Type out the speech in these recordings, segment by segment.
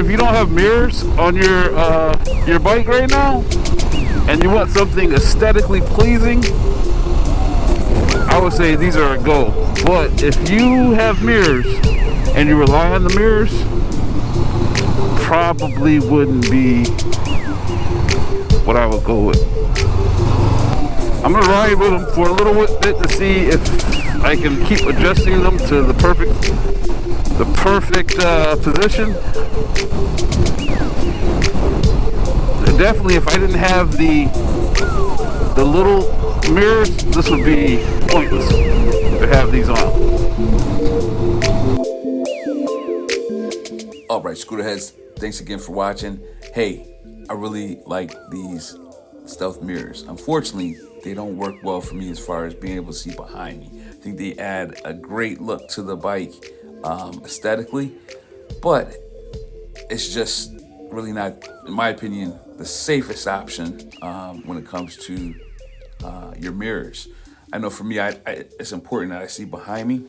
you don't have mirrors on your bike right now, and you want something aesthetically pleasing, I would say these are a go. But if you have mirrors and you rely on the mirrors, probably wouldn't be what I would go with. I'm gonna ride with them for a little bit to see if I can keep adjusting them to the perfect position. Definitely, if I didn't have the little mirrors, this would be pointless to have these on. All right, scooterheads, thanks again for watching. Hey, I really like these stealth mirrors. Unfortunately, they don't work well for me as far as being able to see behind me. I think they add a great look to the bike aesthetically, but it's just really not, in my opinion, the safest option when it comes to your mirrors. I know for me, it's important that I see behind me.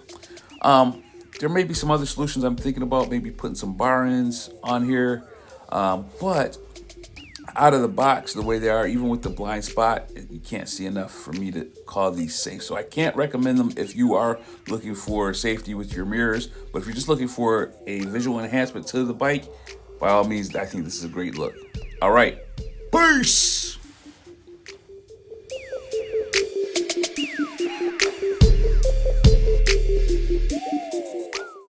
There may be some other solutions I'm thinking about, maybe putting some bar ends on here, but out of the box, the way they are, even with the blind spot, you can't see enough for me to call these safe. So I can't recommend them if you are looking for safety with your mirrors. But if you're just looking for a visual enhancement to the bike, by all means, I think this is a great look. All right, peace.